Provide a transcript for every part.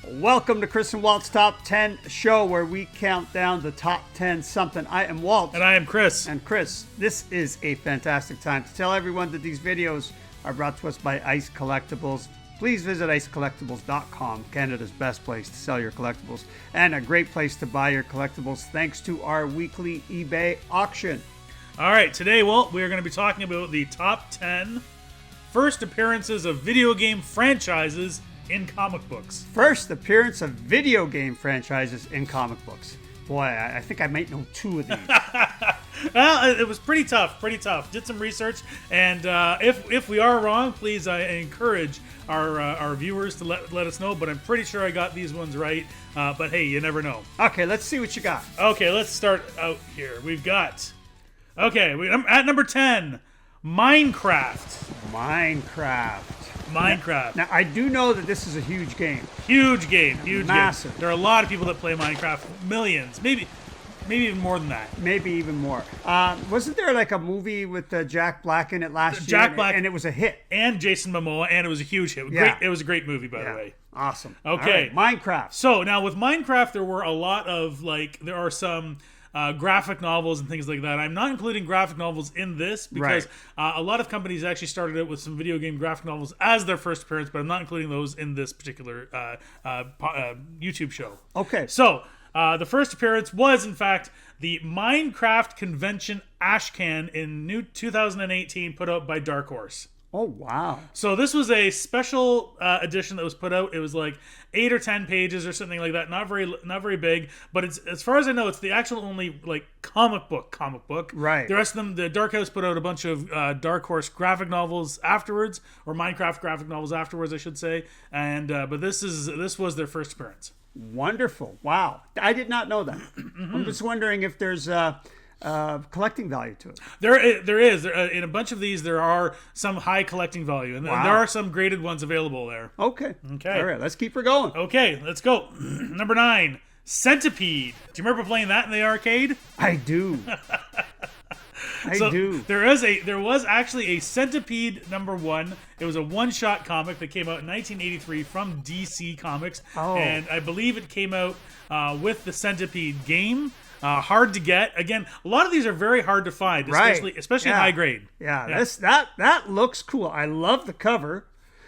Welcome to Chris and Walt's Top 10 show where we count down the top 10 something. I am Walt. And I am Chris. And Chris, this is a fantastic time to tell everyone that these videos are brought to us by Ice Collectibles. Please visit icecollectibles.com, Canada's best place to sell your collectibles and a great place to buy your collectibles thanks to our weekly eBay auction. All right, today, Walt, we are going to be talking about the top 10 first appearances of video game franchises in comic books. First appearance of video game franchises in comic books. Boy, I think I might know two of these. Well, it was pretty tough. Did some research, and if we are wrong, please, I encourage our viewers to let us know. But I'm pretty sure I got these ones right. But hey, you never know. Okay, let's see what you got. Okay, let's start out here. We've got. Okay, at number 10, Minecraft. Now, I do know that this is a huge game. Huge game. Massive. There are a lot of people that play Minecraft. Millions. Maybe even more than that. Maybe even more. Wasn't there like a movie with Jack Black in it last year? Jack Black. And it was a hit. And Jason Momoa, and it was a huge hit. Yeah. It was a great movie, by the way. Awesome. Okay. Right, Minecraft. So, now with Minecraft, there were a lot of, there are some graphic novels and things like that. I'm not including graphic novels in this because a lot of companies actually started out with some video game graphic novels as their first appearance, but I'm not including those in this particular YouTube show. Okay. So, the first appearance was, in fact, the Minecraft Convention Ashcan in 2018 put out by Dark Horse. Oh, wow. So this was a special edition that was put out. It was like 8 or 10 pages or something like that. Not very big, but it's, as far as I know, it's the actual only like comic book. Right. The rest of them, the Dark House put out a bunch of Dark Horse graphic novels afterwards, or Minecraft graphic novels afterwards, I should say. And but this was their first appearance. Wonderful. Wow. I did not know that. I'm just wondering if there's collecting value to it. There is. In a bunch of these, there are some high collecting value, and there are some graded ones available there. Okay. All right, let's keep her going. Okay, let's go. Number 9, Centipede. Do you remember playing that in the arcade? I do. I do. There was actually a Centipede #1. It was a one-shot comic that came out in 1983 from DC Comics, and I believe it came out with the Centipede game. Hard to get. Again, a lot of these are very hard to find, especially in high grade. Yeah. That looks cool. I love the cover.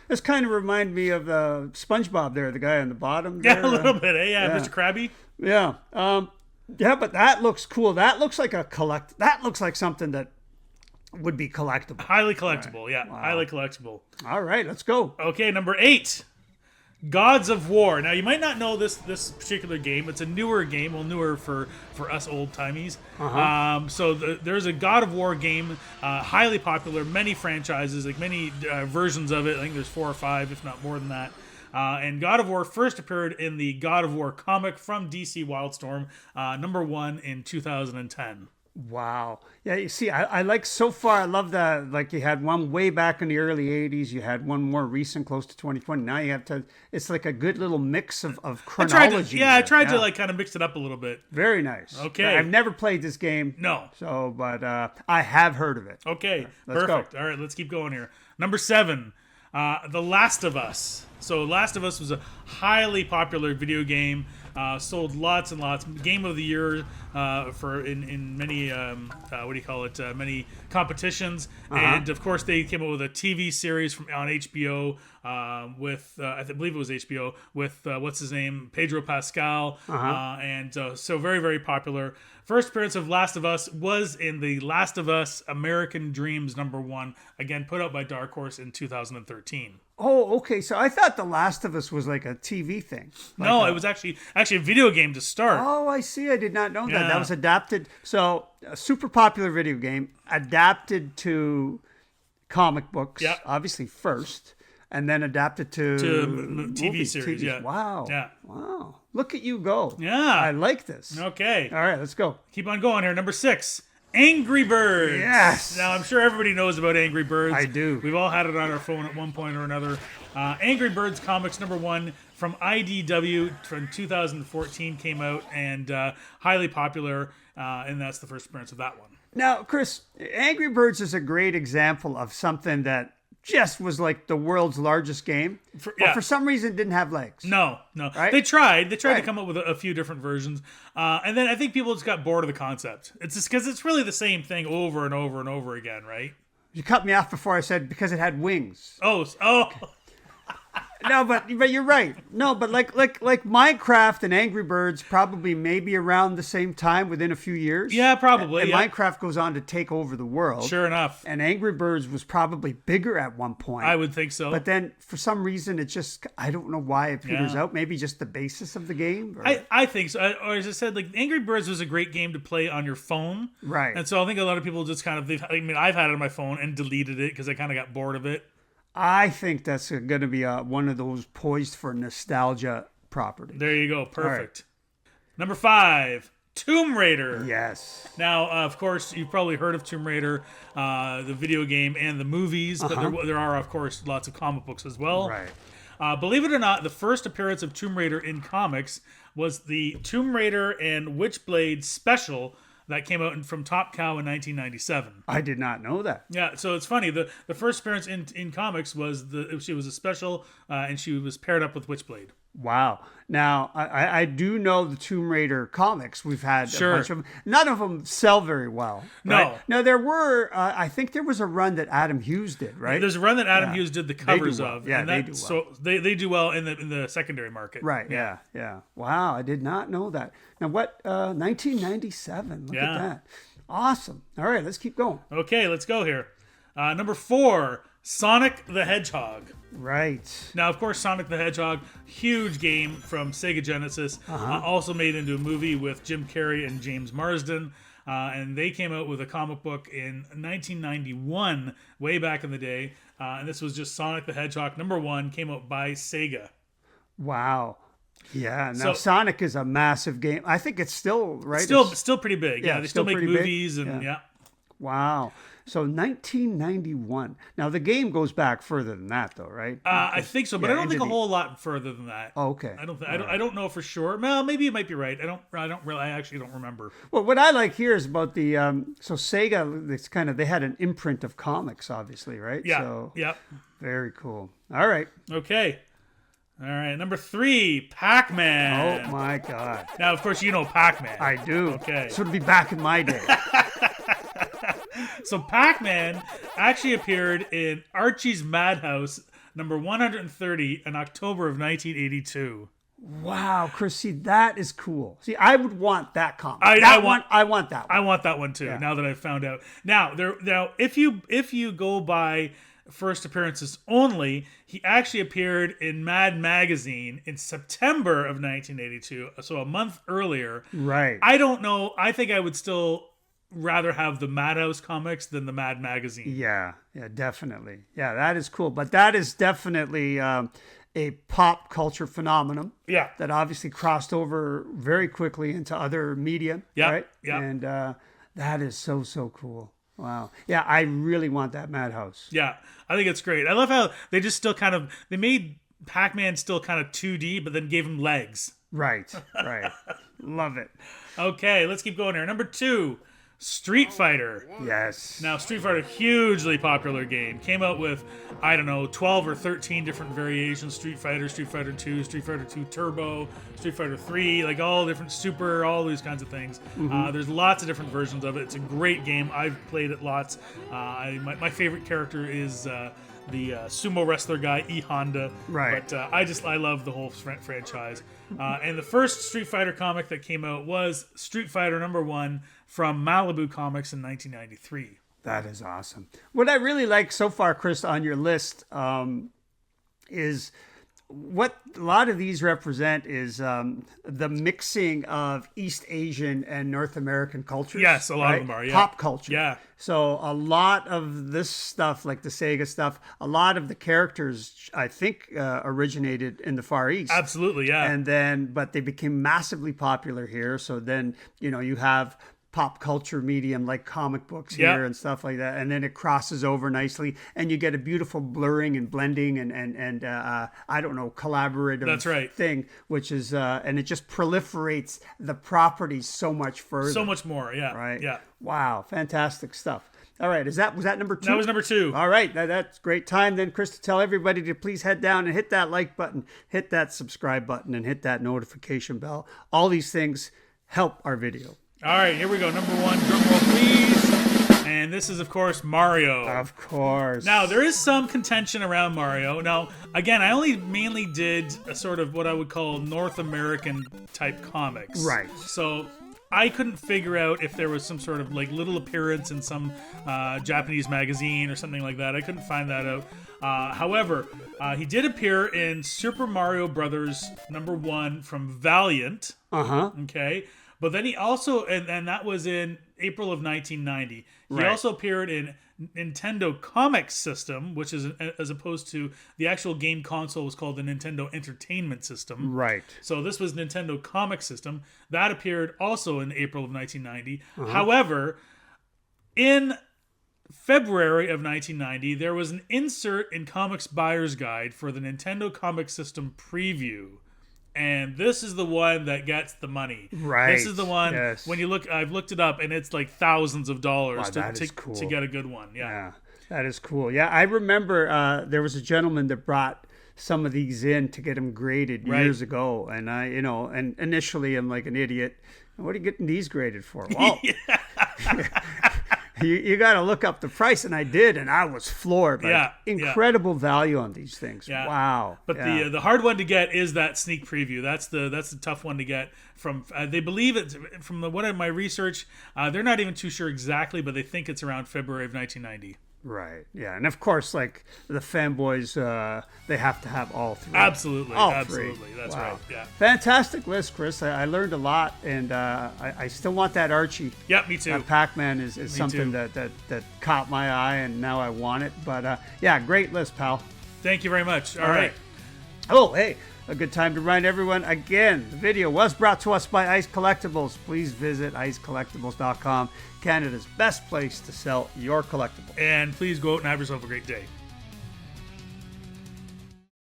This kind of reminds me of SpongeBob there, the guy on the bottom there. Yeah, a little bit. Mr. Krabby. Yeah. Yeah, but that looks cool. That looks like that looks like something that would be collectible. Highly collectible, Wow. Highly collectible. All right, let's go. Okay, number 8. Gods of War. Now, you might not know this particular game. It's a newer game. Well, newer for us old-timies. So there's a God of War game, highly popular, many franchises, like many versions of it. I think there's 4 or 5, if not more than that. And God of War first appeared in the God of War comic from DC Wildstorm, #1 in 2010. Wow. Yeah, you see, I like so far, I love that, like you had one way back in the early 80s, you had one more recent, close to 2020. Now you have it's like a good little mix of chronology. I tried to like kind of mix it up a little bit. Very nice. Okay. I've never played this game. No. So, but I have heard of it. Okay, Let's perfect. go. All right, let's keep going here. Number 7, The Last of Us. So Last of Us was a highly popular video game. Sold lots and lots. Game of the year in many many competitions. And of course they came up with a TV series on HBO with I believe it was HBO with what's his name, Pedro Pascal, and so very, very popular. First appearance of Last of Us was in the Last of Us American Dreams #1, again put out by Dark Horse in 2013. Oh, okay. So I thought The Last of Us was like a TV thing. No, it was actually a video game to start. Oh, I see. I did not know that. That was adapted. So a super popular video game adapted to comic books, obviously first, and then adapted to TV series. TV. Yeah. Wow. Yeah. Wow. Look at you go. Yeah. I like this. Okay. All right, let's go. Keep on going here. Number 6. Angry Birds. Yes. Now, I'm sure everybody knows about Angry Birds. I do. We've all had it on our phone at one point or another. Angry Birds comics #1 from IDW from 2014 came out, and highly popular, and that's the first appearance of that one. Now, Chris, Angry Birds is a great example of something that just was like the world's largest game. But for some reason, it didn't have legs. No. Right? They tried to come up with a few different versions. And then I think people just got bored of the concept. It's just because it's really the same thing over and over and over again, right? You cut me off before I said because it had wings. Oh. No, but you're right. No, but like Minecraft and Angry Birds probably maybe around the same time within a few years. Yeah, probably. And yeah. Minecraft goes on to take over the world. Sure enough. And Angry Birds was probably bigger at one point. I would think so. But then for some reason it just, I don't know why it peters out. Maybe just the basis of the game. Or... I think so. Or as I said, like Angry Birds was a great game to play on your phone. Right. And so I think a lot of people just kind of, I've had it on my phone and deleted it because I kind of got bored of it. I think that's going to be one of those poised for nostalgia properties. There you go. Perfect. Right. Number 5, Tomb Raider. Yes. Now, of course, you've probably heard of Tomb Raider, the video game and the movies, but there are, of course, lots of comic books as well. Right. Believe it or not, the first appearance of Tomb Raider in comics was the Tomb Raider and Witchblade special that came out from Top Cow in 1997. I did not know that. Yeah, so it's funny. The first appearance in comics was she was a special, and she was paired up with Witchblade. Wow. Now, I do know the Tomb Raider comics. We've had a bunch of them. None of them sell very well. Right? No. Now, there were, I think there was a run that Adam Hughes did, right? There's a run that Adam Hughes did the covers of. Yeah, and they do well. So they do well in the secondary market. Right, yeah. Wow, I did not know that. Now, 1997. Look at that. Awesome. All right, let's keep going. Okay, let's go here. Number 4, Sonic the Hedgehog. Right. Now, of course, Sonic the Hedgehog, huge game from Sega Genesis, also made into a movie with Jim Carrey and James Marsden. And they came out with a comic book in 1991, way back in the day. And this was just Sonic the Hedgehog, number 1, came out by Sega. Wow. Yeah, now Sonic is a massive game. I think it's still, right? Still pretty big. Yeah, they still make movies big. and Wow. So 1991. Now the game goes back further than that, though, right? I think so, but I don't think a whole lot further than that. Oh, okay. I don't know for sure. Well, maybe you might be right. I actually don't remember. Well, what I like here is about the so Sega. It's they had an imprint of comics, obviously, right? Yeah. So, yep. Very cool. All right. Okay. All right, number 3, Pac Man. Oh my God! Now, of course, you know Pac Man. I do. Okay. So it'll be back in my day. So Pac Man actually appeared in Archie's Madhouse, number 130, in October of 1982. Wow, Chris, see, that is cool. See, I would want that comic. I want that one. I want that one too. Yeah. Now that I've found out. Now if you go by first appearances only, he actually appeared in Mad Magazine in September of 1982, so a month earlier. Right. I don't know. I think I would still rather have the Madhouse comics than the Mad Magazine. Yeah, definitely. Yeah, that is cool. But that is definitely a pop culture phenomenon. Yeah. That obviously crossed over very quickly into other media. Yeah. Right? Yeah. And that is so cool. Wow. Yeah, I really want that Madhouse. Yeah, I think it's great. I love how they just still they made Pac-Man still kind of 2D, but then gave him legs. Right. Love it. Okay, let's keep going here. Number 2, Street Fighter. Yes. Now, Street Fighter, hugely popular game. Came out with, 12 or 13 different variations. Street Fighter 2, Street Fighter 2 Turbo, Street Fighter 3, like all different Super, all these kinds of things. There's lots of different versions of it. It's a great game. I've played it lots. My favorite character is the sumo wrestler guy, E Honda. Right. But I love the whole franchise. And the first Street Fighter comic that came out was Street Fighter number 1 from Malibu Comics in 1993. That is awesome. What I really like so far, Chris, on your list is what a lot of these represent is the mixing of East Asian and North American cultures. Yes, a lot of them are, yeah. Pop culture. Yeah. So a lot of this stuff, like the Sega stuff, a lot of the characters, I think, originated in the Far East. Absolutely, yeah. But they became massively popular here. So then, you have pop culture medium like comic books here and stuff like that, and then it crosses over nicely and you get a beautiful blurring and blending and I don't know, collaborative thing, which is and it just proliferates the properties so much further, so much more. Right. Yeah. Wow, fantastic stuff. All right, was that number 2? That was number 2. All right, that's great time then, Chris, to tell everybody to please head down and hit that like button, hit that subscribe button, and hit that notification bell. All these things help our video. All right, here we go. Number 1, drum roll, please. And this is, of course, Mario. Of course. Now, there is some contention around Mario. Now, again, I only mainly did a sort of what I would call North American type comics. Right. So I couldn't figure out if there was some sort of like little appearance in some Japanese magazine or something like that. I couldn't find that out. However, he did appear in Super Mario Brothers #1 from Valiant. Okay. But then he also, and that was in April of 1990. He also appeared in Nintendo Comics System, which is, as opposed to the actual game console, was called the Nintendo Entertainment System. Right. So this was Nintendo Comics System. That appeared also in April of 1990. However, in February of 1990, there was an insert in Comics Buyer's Guide for the Nintendo Comics System preview. And this is the one that gets the money. Right. This is the one, when you look, I've looked it up, and it's like thousands of dollars to get a good one. Yeah, that is cool. Yeah, I remember there was a gentleman that brought some of these in to get them graded years ago. And I, and initially I'm like an idiot. What are you getting these graded for? Well, you got to look up the price, and I did, and I was floored. Incredible value on these things. Yeah. Wow. But the hard one to get is that sneak preview. That's the tough one to get. From they believe it's from what of my research. They're not even too sure exactly, but they think it's around February of 1990. Right. Yeah. And of course, like the fanboys, they have to have all 3. Absolutely. All absolutely. 3. That's wow. right. Yeah. Fantastic list, Chris. I learned a lot, and I still want that Archie. Yep. Me too. Pac Man is something that caught my eye, and now I want it. But yeah, great list, pal. Thank you very much. All right. Oh, hey. A good time to remind everyone again, the video was brought to us by Ice Collectibles. Please visit icecollectibles.com, Canada's best place to sell your collectibles. And please go out and have yourself a great day.